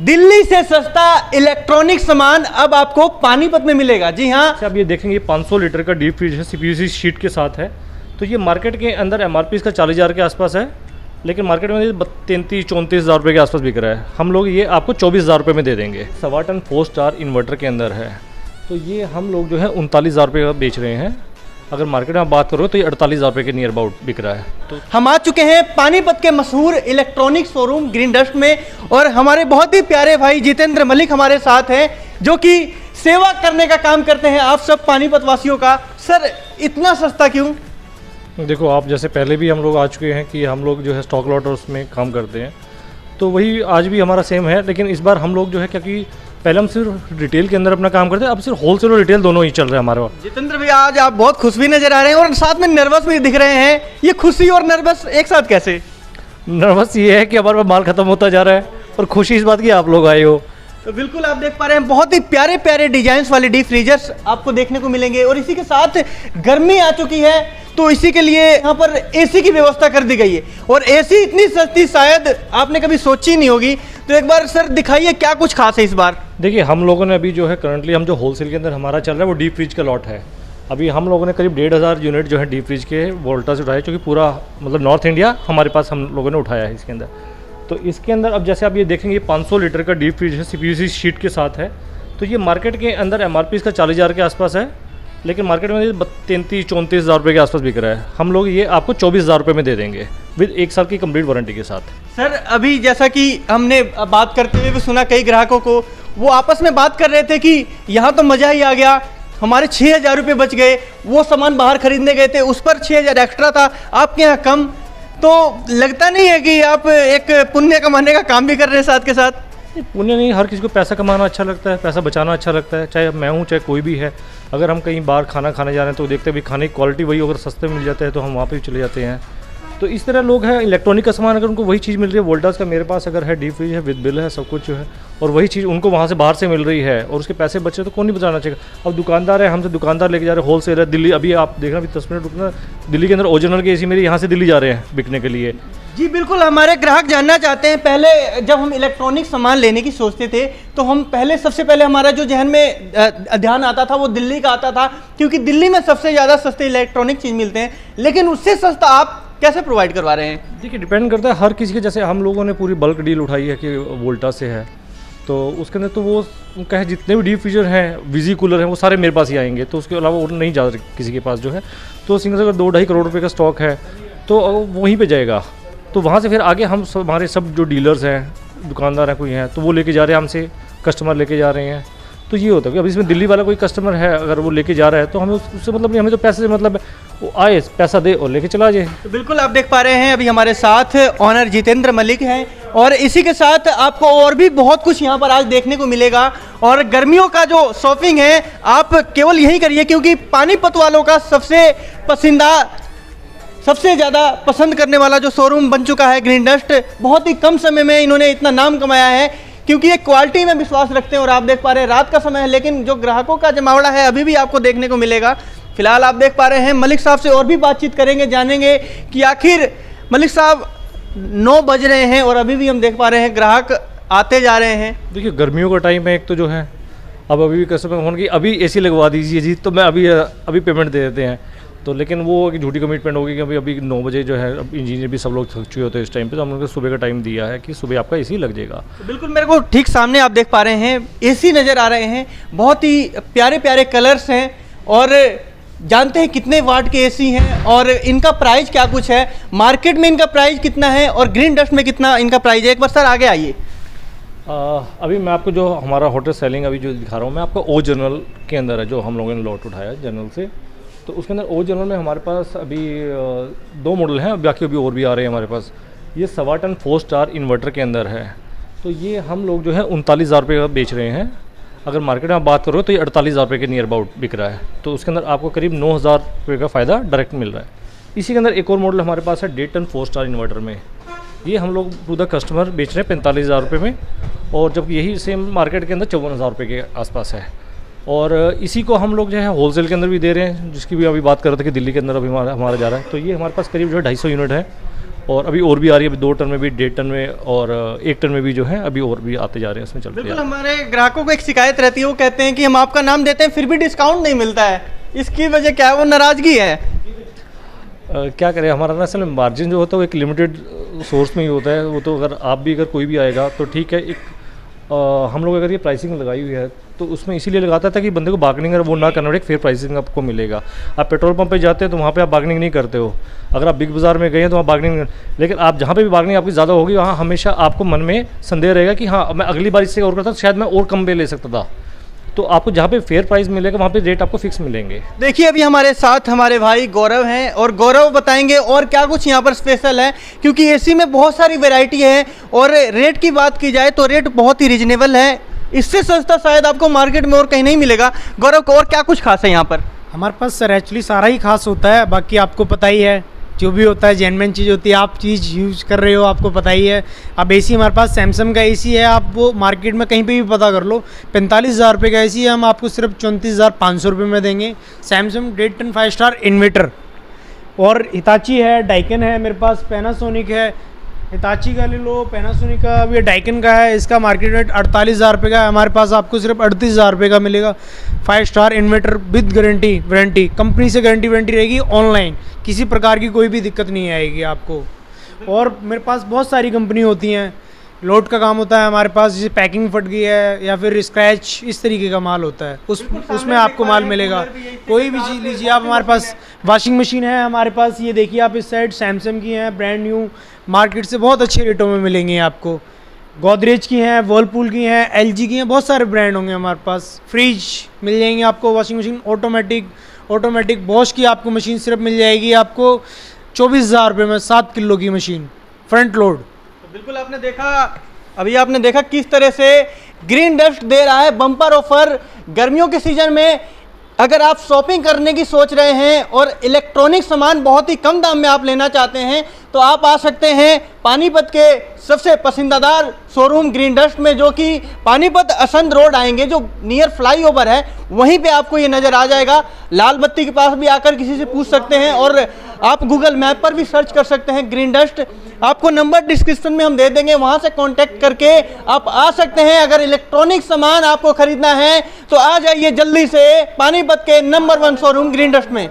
दिल्ली से सस्ता इलेक्ट्रॉनिक सामान अब आपको पानीपत में मिलेगा। जी हाँ, आप ये देखेंगे 500 लीटर का डीप फ्रिज है, सीपीयूसी शीट के साथ है। तो ये मार्केट के अंदर एमआरपी इसका 40,000 के आसपास है, लेकिन मार्केट में 33-34 हज़ार रुपये के आसपास बिक रहा है। हम लोग ये आपको 24,000 रुपये में दे देंगे। 1.25 टन 4 स्टार इन्वर्टर के अंदर है। तो ये हम लोग जो है 39,000 रुपये का बेच रहे हैं। अगर मार्केट में आप बात करो तो ये 48,000 रुपये के नियर अबाउट बिक रहा है। तो हम आ चुके हैं पानीपत के मशहूर इलेक्ट्रॉनिक शोरूम ग्रीन डस्ट में, और हमारे बहुत ही प्यारे भाई जितेंद्र मलिक हमारे साथ हैं, जो कि सेवा करने का काम करते हैं आप सब पानीपत वासियों का। सर, इतना सस्ता क्यों? देखो, आप जैसे पहले भी हम लोग आ चुके हैं कि हम लोग जो है स्टॉक लॉट और उसमें काम करते हैं, तो वही आज भी हमारा सेम है। लेकिन इस बार हम लोग जो है, क्योंकि पहले हम सिर्फ रिटेल के अंदर अपना काम करते हैं, अब सिर्फ होलसेल और रिटेल दोनों ही चल रहे हैं हमारे वहाँ। जितेंद्र भैया, आज आप बहुत खुश भी नजर आ रहे हैं और साथ में नर्वस भी दिख रहे हैं। ये खुशी और नर्वस एक साथ कैसे? नर्वस ये है कि हमारे पास माल खत्म होता जा रहा है, और खुशी इस बात की आप लोग आए हो। तो बिल्कुल आप देख पा रहे हैं बहुत ही प्यारे प्यारे डिजाइन वाले डीप फ्रीजर्स आपको देखने को मिलेंगे, और इसी के साथ गर्मी आ चुकी है, तो इसी के लिए यहाँ पर एसी की व्यवस्था कर दी गई है। और एसी इतनी सस्ती शायद आपने कभी सोची नहीं होगी। तो एक बार सर दिखाइए क्या कुछ खास है इस बार। देखिए, हम लोगों ने अभी जो है करंटली हम जो होलसेल के अंदर हमारा चल रहा है वो डीप फ्रिज का लॉट है। अभी हम लोगों ने करीब 1,500 यूनिट जो है डीप फ्रिज के वोल्टा से उठाए, क्योंकि पूरा मतलब नॉर्थ इंडिया हमारे पास हम लोगों ने उठाया है इसके अंदर। तो इसके अंदर अब जैसे आप ये देखेंगे 500 लीटर का डीप फ्रिज है, सीपीयूसी शीट के साथ है। तो ये मार्केट के अंदर एमआरपी इसका 40,000 के आसपास है, लेकिन मार्केट में 33-34 हज़ार रुपये के आसपास बिक रहा है। हम लोग ये आपको 24,000 रुपये में दे देंगे विद 1 साल की कंप्लीट वारंटी के साथ। सर, अभी जैसा कि हमने बात करते हुए भी सुना कई ग्राहकों को, वो आपस में बात कर रहे थे कि यहाँ तो मज़ा ही आ गया, हमारे 6,000 रुपये बच गए। वो सामान बाहर खरीदने गए थे, उस पर 6,000 एक्स्ट्रा था, आपके यहाँ कम। तो लगता नहीं है कि आप एक पुण्य कमाने का काम भी कर रहे हैं साथ के साथ? पुण्य नहीं, हर किसी को पैसा कमाना अच्छा लगता है, पैसा बचाना अच्छा लगता है, चाहे मैं हूँ चाहे कोई भी है। अगर हम कहीं बाहर खाना खाने जा रहे हैं तो देखते हैं भाई खाने की क्वालिटी वही अगर सस्ते में मिल जाता है तो हम वहाँ पे भी चले जाते हैं। तो इस तरह लोग हैं, इलेक्ट्रॉनिक का सामान अगर उनको वही चीज़ मिल रही है, वोल्टास का मेरे पास अगर है, डीप फ्रिज है, विद बिल है, सब कुछ जो है, और वही चीज़ उनको वहाँ से बाहर से मिल रही है और उसके पैसे बचे तो कौन नहीं बचाना चाहिए। अब दुकानदार है, हमसे दुकानदार लेके जा रहे हैं, होलसेल है। दिल्ली अभी आप देखना, अभी 10 मिनट रुकना, दिल्ली के अंदर ओरिजिनल के एसी मेरे यहाँ से दिल्ली जा रहे हैं बिकने के लिए। जी बिल्कुल, हमारे ग्राहक जानना चाहते हैं। पहले जब हम इलेक्ट्रॉनिक सामान लेने की सोचते थे तो हम सबसे पहले हमारा जो जहन में ध्यान आता था वो दिल्ली का आता था, क्योंकि दिल्ली में सबसे ज़्यादा सस्ते इलेक्ट्रॉनिक चीज़ मिलते हैं। लेकिन उससे सस्ता आप कैसे प्रोवाइड करवा रहे हैं? देखिए, डिपेंड करता है हर किसी के। जैसे हम लोगों ने पूरी बल्क डील उठाई है कि वोल्टा से है, तो उसके अंदर तो वो कहे जितने भी डीप फ्रीजर हैं, विजी कूलर हैं, वो सारे मेरे पास ही आएंगे। तो उसके अलावा और नहीं जा किसी के पास जो है। तो सिंगल अगर 2-2.5 करोड़ रुपये का स्टॉक है तो वहीं पर जाएगा। तो वहाँ से फिर आगे हम सब, हमारे सब जो डीलर्स हैं, दुकानदार हैं, कोई हैं, तो वो लेके जा रहे हैं हमसे, कस्टमर लेके जा रहे हैं। तो ये होता है कि अब इसमें दिल्ली वाला कोई कस्टमर है, अगर वो लेके जा रहा है तो हमें उससे मतलब नहीं, हमें तो पैसे से मतलब वो आए, पैसा दे और लेके चला जाए। तो बिल्कुल आप देख पा रहे हैं अभी हमारे साथ ऑनर जितेंद्र मलिक हैं, और इसी के साथ आपको और भी बहुत कुछ यहाँ पर आज देखने को मिलेगा। और गर्मियों का जो शॉपिंग है आप केवल यही करिए, क्योंकि पानीपत वालों का सबसे ज़्यादा पसंद करने वाला जो शोरूम बन चुका है ग्रीन डस्ट। बहुत ही कम समय में इन्होंने इतना नाम कमाया है, क्योंकि ये क्वालिटी में विश्वास रखते हैं। और आप देख पा रहे हैं रात का समय है, लेकिन जो ग्राहकों का जमावड़ा है अभी भी आपको देखने को मिलेगा। फिलहाल आप देख पा रहे हैं मलिक साहब से और भी बातचीत करेंगे, जानेंगे कि आखिर मलिक साहब 9 बज रहे हैं और अभी भी हम देख पा रहे हैं ग्राहक आते जा रहे हैं। देखिए, गर्मियों का टाइम है एक तो जो है, अब अभी कस्टमर फोन की अभी एसी लगवा दीजिए जी, तो मैं अभी पेमेंट दे देते हैं। तो लेकिन वो एक झूठी कमिटमेंट होगी कि अभी 9 बजे जो है, अब इंजीनियर भी सब लोग थक चुके होते हैं इस टाइम पे, तो हम उनको सुबह का टाइम दिया है कि सुबह आपका एसी लग जाएगा। तो बिल्कुल मेरे को ठीक सामने आप देख पा रहे हैं एसी नज़र आ रहे हैं, बहुत ही प्यारे प्यारे कलर्स हैं। और जानते हैं कितने वाट के एसी हैं और इनका प्राइस क्या कुछ है, मार्केट में इनका प्राइस कितना है और ग्रीन डस्ट में कितना इनका प्राइस है। एक बार सर आगे आइए। अभी मैं आपको जो हमारा होटल सेलिंग अभी जो दिखा रहा हूँ, मैं आपको ओ जनरल के अंदर है जो हम लोगों ने लॉट उठाया जनरल से। तो उसके अंदर ओ जनरल में हमारे पास अभी 2 मॉडल हैं, बाकी अभी और भी आ रहे हैं हमारे पास। ये 1.25 टन 4 स्टार इन्वर्टर के अंदर है। तो ये हम लोग जो है 39,000 रुपये का बेच रहे हैं। अगर मार्केट में आप बात करो तो ये 48,000 रुपये के नियर अबाउट बिक रहा है। तो उसके अंदर आपको करीब 9,000 रुपये का फ़ायदा डायरेक्ट मिल रहा है। इसी के अंदर एक और मॉडल हमारे पास है 1.5 टन 4 स्टार इन्वर्टर में। ये हम लोग टू द कस्टमर बेच रहे हैं 45,000 रुपये में, और जब यही सेम मार्केट के अंदर 54,000 रुपये के आसपास है। और इसी को हम लोग जो है होलसेल के अंदर भी दे रहे हैं, जिसकी भी अभी बात कर रहे थे कि दिल्ली के अंदर अभी हमारा जा रहा है। तो ये हमारे पास करीब जो है 250 यूनिट है, और अभी और भी आ रही है, अभी 2 टन में भी, 1.5 टन में और 1 टन में भी जो है अभी और भी आते जा रहे हैं, इसमें चलते बिल्कुल। हैं। हमारे ग्राहकों को एक शिकायत रहती है, वो कहते हैं कि हम आपका नाम देते हैं फिर भी डिस्काउंट नहीं मिलता है, इसकी वजह क्या है? वो नाराज़गी है। क्या करें, हमारा ना असल में मार्जिन जो होता है वो एक लिमिटेड सोर्स में ही होता है। वो तो अगर आप भी, अगर कोई भी आएगा तो ठीक है, एक हम लोग अगर ये प्राइसिंग लगाई हुई है तो उसमें इसीलिए लगाता था कि बंदे को बार्गेनिंग वो ना करना पड़े, एक फेयर प्राइसिंग आपको मिलेगा। आप पेट्रोल पंप पे जाते हैं तो वहाँ पे आप बार्गेनिंग नहीं करते हो, अगर आप बिग बाज़ार में गए हैं तो वहाँ बार्गेनिंग, लेकिन आप जहाँ पे भी बार्गेनिंग आपकी ज़्यादा होगी वहाँ हमेशा आपको मन में संदेह रहेगा कि हाँ मैं अगली बार इससे और करता तो शायद मैं और कम पे ले सकता था। तो आपको जहाँ पे फेयर प्राइस मिलेगा वहाँ पे रेट आपको फिक्स मिलेंगे। देखिए अभी हमारे साथ हमारे भाई गौरव हैं और गौरव बताएंगे और क्या कुछ यहाँ पर स्पेशल है, क्योंकि एसी में बहुत सारी वैरायटी है और रेट की बात की जाए तो रेट बहुत ही रिजनेबल है, इससे सस्ता शायद आपको मार्केट में और कहीं नहीं मिलेगा। गौरव को और क्या कुछ खास है यहाँ पर? हमारे पास सर एक्चुअली सारा ही खास होता है, बाकी आपको पता ही है जो भी होता है जेन्युइन चीज़ होती है, आप चीज़ यूज़ कर रहे हो आपको पता ही है। अब एसी हमारे पास सैमसंग का एसी है, आप वो मार्केट में कहीं पे भी पता कर लो, 45,000 रुपये का एसी है, हम आपको सिर्फ 34,500 रुपये में देंगे। सैमसंग 1.5 टन 5 स्टार इन्वर्टर, और हिताची है, डाइकन है मेरे पास, पैनासोनिक है, हिताची का ले लो, पैनासोनिक का, अब ये डाइकन का है, इसका मार्केट रेट 48,000 रुपये का है, हमारे पास आपको सिर्फ 38,000 रुपये का मिलेगा। 5 star inverter with guarantee warranty, company से गारंटी वारंटी रहेगी, ऑनलाइन किसी प्रकार की कोई भी दिक्कत नहीं आएगी आपको। और मेरे पास बहुत सारी कंपनी होती हैं, लोड का काम होता है हमारे पास, जैसे पैकिंग फट गई है या फिर स्क्रैच, इस तरीके का माल होता है, उसमें आपको माल मिलेगा। कोई भी चीज़ लीजिए आप, हमारे पास वॉशिंग मशीन है हमारे पास, ये देखिए आप इस साइड सैमसंग की हैं, ब्रांड न्यू, मार्केट से बहुत अच्छे रेटों में मिलेंगी आपको। गोदरेज की हैं, वर्लपूल की हैं, एलजी की हैं, बहुत सारे ब्रांड होंगे हमारे पास। फ्रिज मिल जाएंगे आपको, वॉशिंग मशीन ऑटोमेटिक बॉश की आपको मशीन सिर्फ मिल जाएगी आपको 24,000 रुपये में, 7 किलो की मशीन, फ्रंट लोड। बिल्कुल आपने देखा, अभी आपने देखा किस तरह से ग्रीन डस्ट दे रहा है बम्पर ऑफर गर्मियों के सीजन में। अगर आप शॉपिंग करने की सोच रहे हैं और इलेक्ट्रॉनिक सामान बहुत ही कम दाम में आप लेना चाहते हैं तो आप आ सकते हैं पानीपत के सबसे पसंदीदार शोरूम ग्रीन डस्ट में, जो कि पानीपत असंध रोड आएंगे, जो नियर फ्लाईओवर है वहीं पे आपको ये नज़र आ जाएगा। लाल बत्ती के पास भी आकर किसी से पूछ सकते हैं और आप गूगल मैप पर भी सर्च कर सकते हैं ग्रीन डस्ट। आपको नंबर डिस्क्रिप्शन में हम दे देंगे, वहां से कांटेक्ट करके आप आ सकते हैं। अगर इलेक्ट्रॉनिक सामान आपको खरीदना है तो आ जाइए जल्दी से पानीपत के नंबर 1 शोरूम ग्रीन डस्ट में।